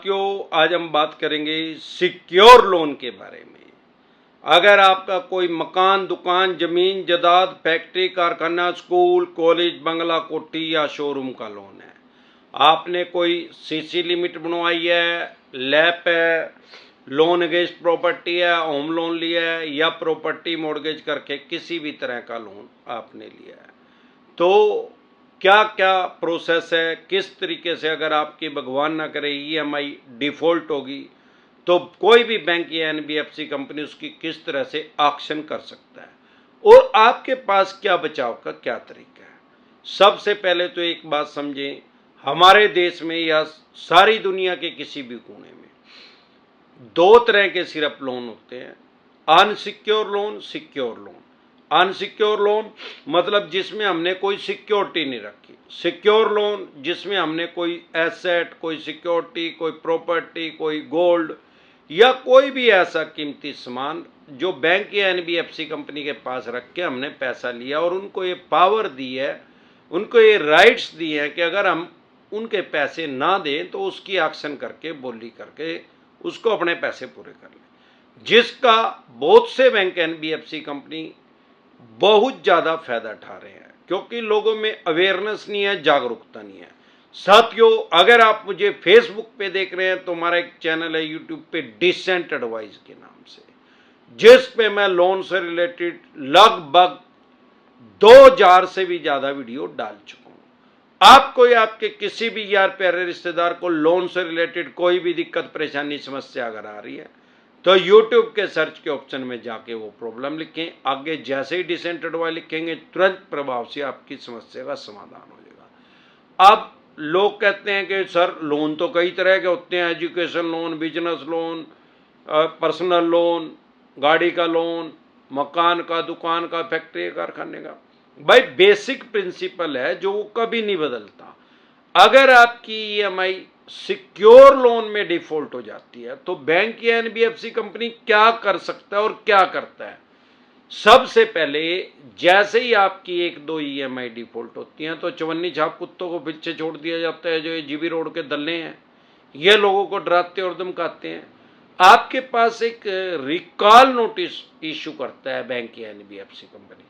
साथियों, आज हम बात करेंगे सिक्योर लोन के बारे में। अगर आपका कोई मकान, दुकान, जमीन, जायदाद, फैक्ट्री, कारखाना, स्कूल, कॉलेज, बंगला, कोठी या शोरूम का लोन है, आपने कोई सीसी लिमिट बनवाई है, लैप है, लोन अगेंस्ट प्रॉपर्टी है, होम लोन लिया है या प्रॉपर्टी मॉर्गेज करके किसी भी तरह का लोन आपने लिया है, तो क्या क्या प्रोसेस है, किस तरीके से अगर आपकी भगवान ना करे ईएमआई डिफ़ॉल्ट होगी तो कोई भी बैंक या एनबीएफसी कंपनी उसकी किस तरह से एक्शन कर सकता है और आपके पास क्या बचाव का क्या तरीका है। सबसे पहले तो एक बात समझें, हमारे देश में या सारी दुनिया के किसी भी कोने में दो तरह के सिर्फ लोन होते हैं, unsecure loan, secure loan. Unsecure loan मतलब जिसमें हमने कोई सिक्योरिटी नहीं रखी, सिक्योर लोन जिसमें हमने कोई एसेट, कोई सिक्योरिटी, कोई प्रॉपर्टी, कोई गोल्ड या कोई भी ऐसा कीमती सामान जो बैंक या एनबीएफसी कंपनी के पास रख के हमने पैसा लिया और उनको ये पावर दी है, उनको ये राइट्स दिए हैं कि अगर हम उनके पैसे ना दें तो उसकी एक्शन करके, बोली करके उसको अपने पैसे पूरे कर लें, जिसका बहुत से बैंक एनबीएफसी कंपनी बहुत ज़्यादा फायदा उठा रहे हैं क्योंकि लोगों में अवेयरनेस नहीं है, जागरूकता नहीं है। साथियों, अगर आप मुझे फेसबुक पे देख रहे हैं तो हमारा एक चैनल है यूट्यूब पे, डिसेंट एडवाइस के नाम से, जिस पे मैं लोन से रिलेटेड लगभग 2000 से भी ज़्यादा वीडियो डाल चुका हूँ। आपको या आपके किसी भी यार प्यारे रिश्तेदार को लोन से रिलेटेड कोई भी दिक्कत, परेशानी, समस्या अगर आ रही है तो YouTube के सर्च के ऑप्शन में जाके वो प्रॉब्लम लिखें, आगे जैसे ही डिसेंट एडवाइस लिखेंगे तुरंत प्रभाव से आपकी समस्या का समाधान हो जाएगा। अब लोग कहते हैं कि सर लोन तो कई तरह के होते हैं, education loan, business loan, personal loan, गाड़ी का लोन, मकान का, दुकान का, फैक्ट्री, कारखाने का। भाई बेसिक प्रिंसिपल है जो वो कभी नहीं बदलता। अगर आपकी ईएमआई सिक्योर लोन में डिफॉल्ट हो जाती है तो बैंक या एनबीएफसी कंपनी क्या कर सकता है और क्या करता है। सबसे पहले जैसे ही आपकी एक दो ईएमआई डिफॉल्ट होती हैं तो चवन्नी छाप कुत्तों को पीछे छोड़ दिया जाता है, जो ये जीबी रोड के दल्ले हैं, ये लोगों को डराते और धमकाते हैं। आपके पास एक रिकॉल नोटिस इशू करता है बैंक या एनबीएफसी कंपनी।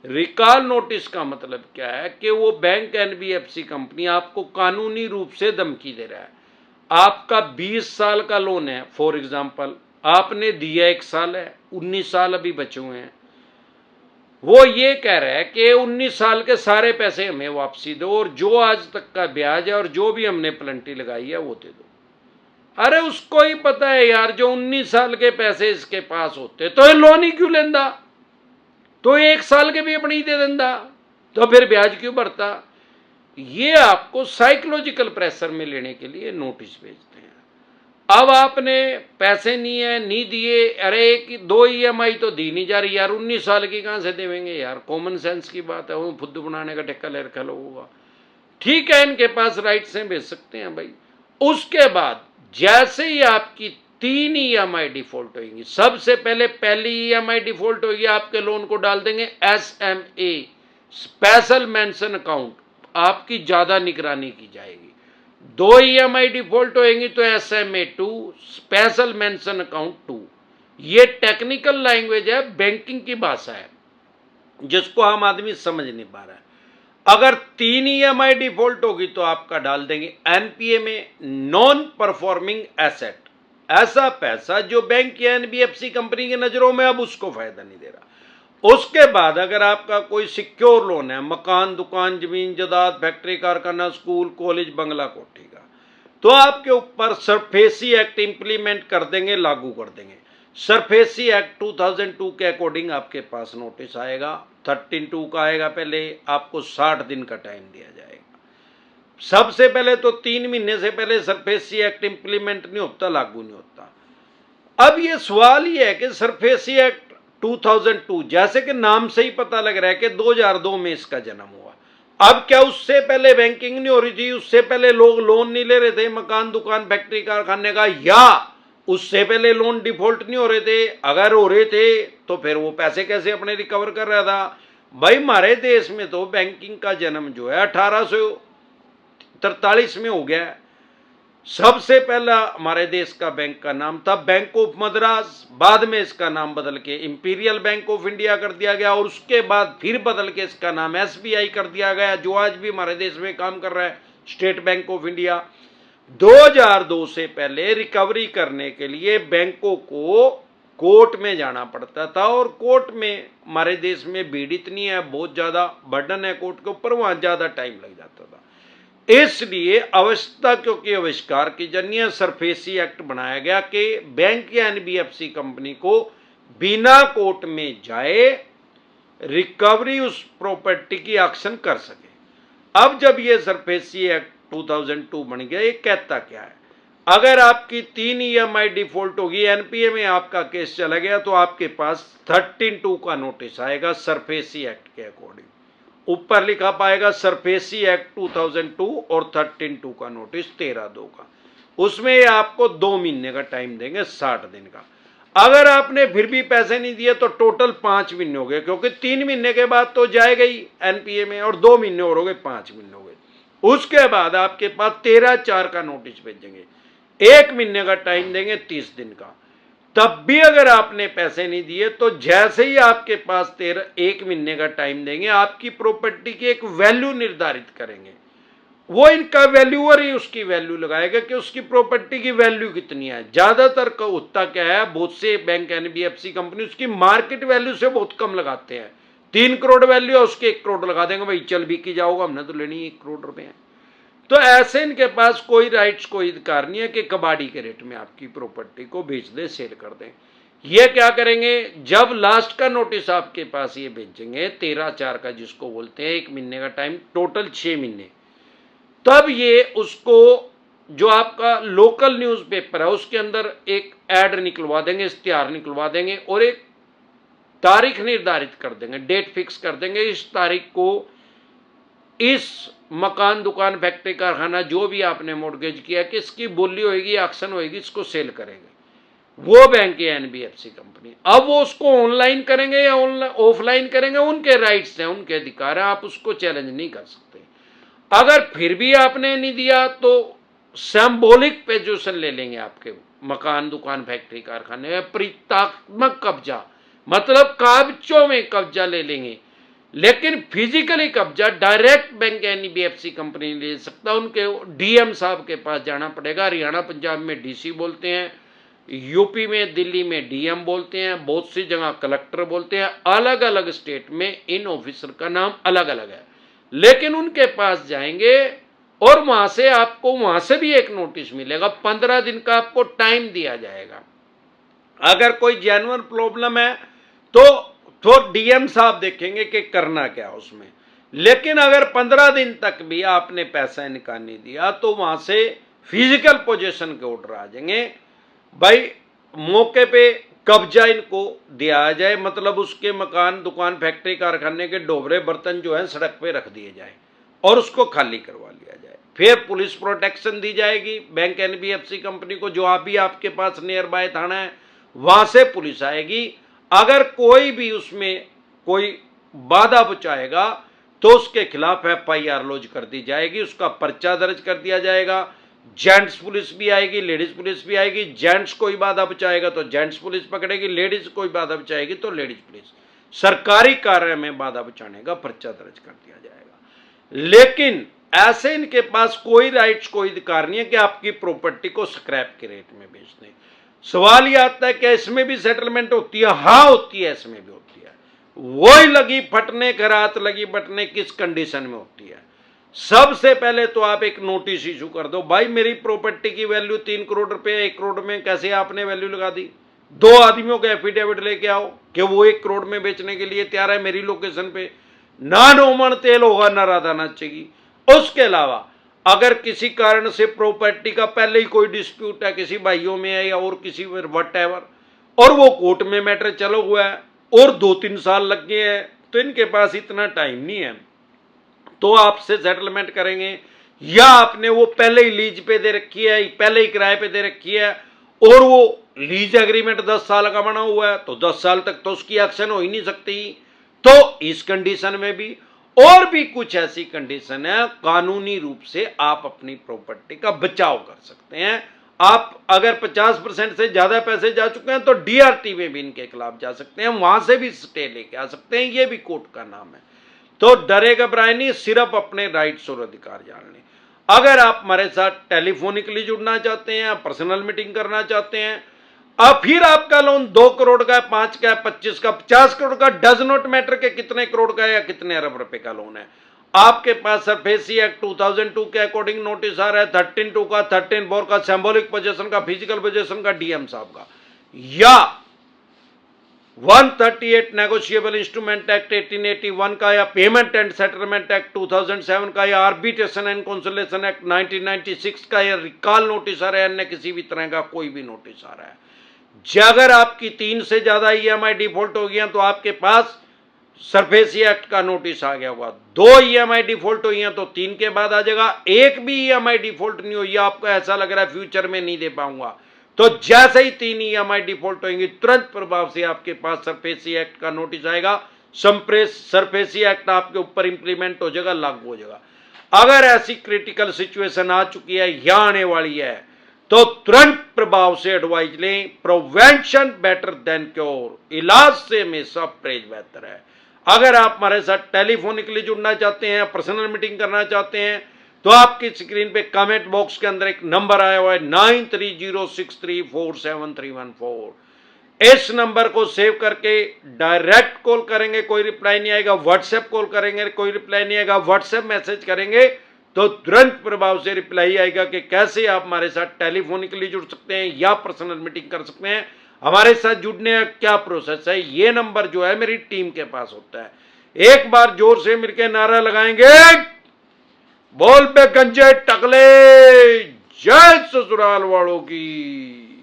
रिकॉल नोटिस का मतलब क्या है कि वो बैंक एनबीएफसी कंपनी आपको कानूनी रूप से धमकी दे रहा है। आपका 20 साल का लोन है, फॉर एग्जांपल आपने दिया 1 साल है, 19 साल अभी बचे हुए हैं, वो ये कह रहा है कि 19 साल के सारे पैसे हमें वापसी दो और जो आज तक का ब्याज है और जो भी हमने प्लंटी लगाई है वो दे दो। अरे उसको ही पता है यार, जो 19 साल के पैसे इसके पास होते तो ये लोन ही क्यों लेंदा, तो 1 साल के भी अपनी दे देंदा, तो फिर ब्याज क्यों भरता। ये आपको साइकोलॉजिकल प्रेशर में लेने के लिए नोटिस भेजते हैं। अब आपने पैसे नहीं है, नहीं दिए, अरे एक 2 ईएमआई तो दी नहीं जा रही यार, 19 साल की कहां से देवेंगे यार, कॉमन सेंस की बात है, वो फुद्दू बनाने का ठेका ले रखा लोगों का। ठीक है, इनके पास राइट्स हैं, भेज सकते हैं भाई। उसके बाद जैसे ही आपकी 3 ईएमआई डिफॉल्ट होगी, सबसे पहले पहली ईएमआई डिफॉल्ट होगी, आपके लोन को डाल देंगे एसएमए, स्पेशल मेंशन अकाउंट, आपकी ज्यादा निगरानी की जाएगी। 2 ईएमआई डिफॉल्ट होएंगी तो SMA2, स्पेशल मेंशन अकाउंट 2। ये टेक्निकल लैंग्वेज है, बैंकिंग की भाषा है जिसको आम आदमी समझ नहीं पा रहा है। अगर 3 ईएमआई डिफॉल्ट होगी तो आपका डाल देंगे एनपीए में, नॉन परफॉर्मिंग एसेट, ऐसा पैसा जो बैंक या एनबीएफसी कंपनी की नजरों में अब उसको फायदा नहीं दे रहा। उसके बाद अगर आपका कोई सिक्योर लोन है, मकान, दुकान, जमीन, जायदाद, फैक्ट्री, कारखाना, स्कूल, कॉलेज, बंगला, कोठी का, तो आपके ऊपर सरफेसी एक्ट इंप्लीमेंट कर देंगे, लागू कर देंगे। सरफेसी एक्ट 2002 के अकॉर्डिंग आपके पास नोटिस आएगा, 13(2) का आएगा, पहले आपको 60 दिन का टाइम दिया जाएगा। सबसे पहले तो 3 महीने से पहले सरफेसी एक्ट इंप्लीमेंट नहीं होता, लागू नहीं होता। अब ये सवाल ही है कि सरफेसी एक्ट 2002, जैसे कि नाम से ही पता लग रहा है कि 2002 में इसका जन्म हुआ। अब क्या उससे पहले बैंकिंग नहीं हो रही थी, उससे पहले लोग लोन नहीं ले रहे थे मकान, दुकान, फैक्ट्री, कारखाने का, या उससे पहले लोन डिफॉल्ट नहीं हो रहे थे? अगर हो रहे थे तो फिर वो पैसे कैसे अपने रिकवर कर रहा था? भाई हमारे देश में तो बैंकिंग का जन्म जो है 1843 में हो गया है। सबसे पहला हमारे देश का बैंक का नाम था बैंक ऑफ मद्रास, बाद में इसका नाम बदल के इंपीरियल बैंक ऑफ इंडिया कर दिया गया और उसके बाद फिर बदल के इसका नाम एसबीआई कर दिया गया, जो आज भी हमारे देश में काम कर रहा है, स्टेट बैंक ऑफ इंडिया। 2002 से पहले रिकवरी करने के लिए बैंकों को कोर्ट में जाना पड़ता था और कोर्ट में हमारे देश में भीड़ इतनी है, बहुत ज्यादा बर्डन है कोर्ट के ऊपर, वहां ज्यादा टाइम लग जाता था। इसलिए अवस्था क्योंकि आविष्कार की जरिए सरफेसी एक्ट बनाया गया कि बैंक या एनबीएफसी कंपनी को बिना कोर्ट में जाए रिकवरी उस प्रॉपर्टी की एक्शन कर सके। अब जब ये सरफेसी एक्ट 2002 बन गया, ये कहता क्या है, अगर आपकी 3 ईएमआई डिफॉल्ट होगी, एनपीए में आपका केस चला गया, तो आपके पास 13(2) का नोटिस आएगा सरफेसी एक्ट के अकॉर्डिंग। ऊपर लिखा पाएगा सरफेसी एक्ट 2002 और 13(2) का नोटिस 13(2) का। उसमें ये आपको 2 महीने का टाइम देंगे, 60 दिन का। अगर आपने फिर भी पैसे नहीं दिए तो टोटल 5 महीने हो गए, क्योंकि 3 महीने के बाद तो जाएगा ही एनपीए में, और 2 महीने और हो गए, 5 महीने हो गए। उसके बाद आपके पास 13/4 का नोटिस भेजेंगे, 1 महीने का टाइम देंगे, 30 दिन का। तब भी अगर आपने पैसे नहीं दिए तो जैसे ही आपके पास 1 महीने का टाइम देंगे, आपकी प्रॉपर्टी की एक वैल्यू निर्धारित करेंगे। वो इनका वैल्यूअर ही उसकी वैल्यू लगाएगा कि उसकी प्रॉपर्टी की वैल्यू कितनी है। ज्यादातर का होता क्या है, बहुत से बैंक एनबीएफसी कंपनी उसकी मार्केट वैल्यू से बहुत कम लगाते हैं। 3 करोड़ वैल्यू है, उसके 1 करोड़ लगा देंगे, भाई चल भी की जाओगा, हमने तो लेनी 1 करोड़ रुपए है। तो ऐसे इनके पास कोई राइट्स, कोई अधिकार नहीं है कि कबाड़ी के रेट में आपकी प्रॉपर्टी को बेच दे, सेल कर दें। ये क्या करेंगे, जब लास्ट का नोटिस आपके पास ये भेजेंगे 13/4 का, जिसको बोलते हैं 1 महीने का टाइम, टोटल 6 महीने, तब ये उसको जो आपका लोकल न्यूज़पेपर है उसके अंदर एक ऐड निकलवा देंगे, इश्तिहार निकलवा देंगे और एक तारीख निर्धारित कर देंगे, डेट फिक्स कर देंगे। इस तारीख को इस मकान, दुकान, फैक्ट्री, कारखाना जो भी आपने मॉर्गेज किया कि इसकी बोली होगी, एक्शन होगी, इसको सेल करेंगे वो बैंक या एनबीएफसी कंपनी। अब वो उसको ऑनलाइन करेंगे या ऑफलाइन करेंगे, उनके राइट्स हैं, उनके अधिकार हैं, आप उसको चैलेंज नहीं कर सकते। अगर फिर भी आपने नहीं दिया तो सिंबॉलिक पोजीशन ले लेंगे आपके मकान, दुकान, फैक्ट्री, कारखाने में, प्रतीकात्मक कब्जा, मतलब कागजों में कब्जा ले लेंगे, लेकिन फिजिकली कब्जा डायरेक्ट बैंक एनबीएफसी कंपनी ले सकता। उनके डीएम साहब के पास जाना पड़ेगा। हरियाणा, पंजाब में डीसी बोलते हैं, यूपी में, दिल्ली में डीएम बोलते हैं, बहुत सी जगह कलेक्टर बोलते हैं। अलग अलग स्टेट में इन ऑफिसर का नाम अलग अलग है, लेकिन उनके पास जाएंगे और वहां से आपको, वहां से भी एक नोटिस मिलेगा, 15 दिन का आपको टाइम दिया जाएगा। अगर कोई जेन्युइन प्रॉब्लम है तो डीएम साहब देखेंगे कि करना क्या उसमें। लेकिन अगर 15 दिन तक भी आपने पैसा निकाल नहीं दिया तो वहां से फिजिकल पोजीशन के ऑर्डर आ जाएंगे, भाई मौके पे कब्जा इनको दिया जाए, मतलब उसके मकान, दुकान, फैक्ट्री, कारखाने के डोबरे बर्तन जो है सड़क पे रख दिए जाए और उसको खाली करवा लिया जाए। फिर पुलिस प्रोटेक्शन दी जाएगी बैंक एनबीएफसी कंपनी को, जो आप भी आपके पास नियर बाय थाना है वहां से पुलिस आएगी। अगर कोई भी उसमें कोई बाधा पहुंचाएगा तो उसके खिलाफ एफआईआर लॉन्च कर दी जाएगी, उसका पर्चा दर्ज कर दिया जाएगा। जेंट्स पुलिस भी आएगी, लेडीज पुलिस भी आएगी। जेंट्स कोई बाधा पहुंचाएगा तो जेंट्स पुलिस पकड़ेगी, लेडीज कोई बाधा पहुंचाएगी तो लेडीज पुलिस। सरकारी कार्य में बाधा पहुंचाने का पर्चा दर्ज कर दिया जाएगा। लेकिन ऐसे इनके पास कोई राइट्स, कोई अधिकार नहीं है कि आपकी प्रॉपर्टी को स्क्रैप के रेट में बेच दें। सवाल यह आता है कि इसमें भी सेटलमेंट होती है? हाँ होती है, इसमें भी होती है। वही लगी फटने, खरात लगी बटने, किस कंडीशन में होती है? सबसे पहले तो आप एक नोटिस इशू कर दो, भाई मेरी प्रॉपर्टी की वैल्यू 3 करोड़ रुपए, 1 करोड़ में कैसे आपने वैल्यू लगा दी? 2 आदमियों का एफिडेविट लेके आओ कि वो 1 करोड़ में बेचने के लिए तैयार है मेरी लोकेशन पे। ना नोमन तेल होगा, ना राधा नाचेगी। उसके अलावा अगर किसी कारण से प्रॉपर्टी का पहले ही कोई डिस्प्यूट है, किसी भाइयों में है या और किसी वट एवर, और वो कोर्ट में मैटर चला हुआ है और 2-3 साल लग गए हैं, तो इनके पास इतना टाइम नहीं है, तो आपसे सेटलमेंट करेंगे। या आपने वो पहले ही लीज पे दे रखी है, पहले ही किराए पे दे रखी है और वो लीज एग्रीमेंट 10 साल का बना हुआ है, तो 10 साल तक तो उसकी एक्शन हो ही नहीं सकती। तो इस कंडीशन में भी, और भी कुछ ऐसी कंडीशन है, कानूनी रूप से आप अपनी प्रॉपर्टी का बचाव कर सकते हैं। आप अगर 50% से ज्यादा पैसे जा चुके हैं तो डीआरटी में भी इनके खिलाफ जा सकते हैं, वहां से भी स्टे लेके आ सकते हैं, ये भी कोर्ट का नाम है। तो डरे घबराए नहीं, सिर्फ अपने राइट्स और अधिकार जान लें। अगर आप हमारे साथ टेलीफोनिकली जुड़ना चाहते हैं, पर्सनल मीटिंग करना चाहते हैं, अब फिर आपका लोन 2 करोड़ का है, 5 का है, 25 का, 50 करोड़ का, डज नॉट मैटर के कितने करोड़ का है या कितने अरब रुपए का लोन है, आपके पास सरफेसी एक्ट 2002 के अकॉर्डिंग नोटिस आ रहा है, 13(2) का, 13(4) का, सिंबॉलिक पोजेशन का, फिजिकल पोजेशन का, डीएम साहब का, या 138 नेगोशिएबल इंस्ट्रूमेंट एक्ट 1881 का, या पेमेंट एंड सेटलमेंट एक्ट 2007 का, या आर्बिट्रेशन एंड कंसोलिडेशन एक्ट 1996 का, या रिकॉल नोटिस आ रहा है, अन्य किसी भी तरह का कोई भी नोटिस आ रहा है, अगर आपकी 3 से ज्यादा ईएमआई डिफॉल्ट हो गई तो आपके पास सरफेसी एक्ट का नोटिस आ गया होगा। 2 ईएमआई डिफॉल्ट हुई हैं तो 3 के बाद आ जाएगा। एक भी ईएमआई डिफॉल्ट नहीं हुई, आपको ऐसा लग रहा है फ्यूचर में नहीं दे पाऊंगा, तो जैसे ही 3 ईएमआई डिफॉल्ट होंगी तुरंत प्रभाव से आपके पास सरफेसी एक्ट का नोटिस आएगा, सरफेसी एक्ट आपके ऊपर इंप्लीमेंट हो जाएगा, लागू हो जाएगा। अगर ऐसी क्रिटिकल सिचुएशन आ चुकी है या आने वाली है तो तुरंत प्रभाव से एडवाइज लें। प्रिवेंशन बेटर देन क्योर, इलाज से हमेशा परहेज बेहतर है। अगर आप हमारे साथ टेलीफोनिकली जुड़ना चाहते हैं, पर्सनल मीटिंग करना चाहते हैं, तो आपकी स्क्रीन पे कमेंट बॉक्स के अंदर एक नंबर आया हुआ है 9306347314। इस नंबर को सेव करके डायरेक्ट कॉल करेंगे, कोई रिप्लाई नहीं आएगा, व्हाट्सएप कॉल करेंगे, कोई रिप्लाई नहीं आएगा, व्हाट्सएप मैसेज करेंगे तो तुरंत प्रभाव से रिप्लाई आएगा कि कैसे आप हमारे साथ टेलीफोनिकली जुड़ सकते हैं या पर्सनल मीटिंग कर सकते हैं, हमारे साथ जुड़ने का क्या प्रोसेस है। ये नंबर जो है मेरी टीम के पास होता है। एक बार जोर से मिलकर नारा लगाएंगे, बोल पे गंजे टकले, जय ससुराल वालों की।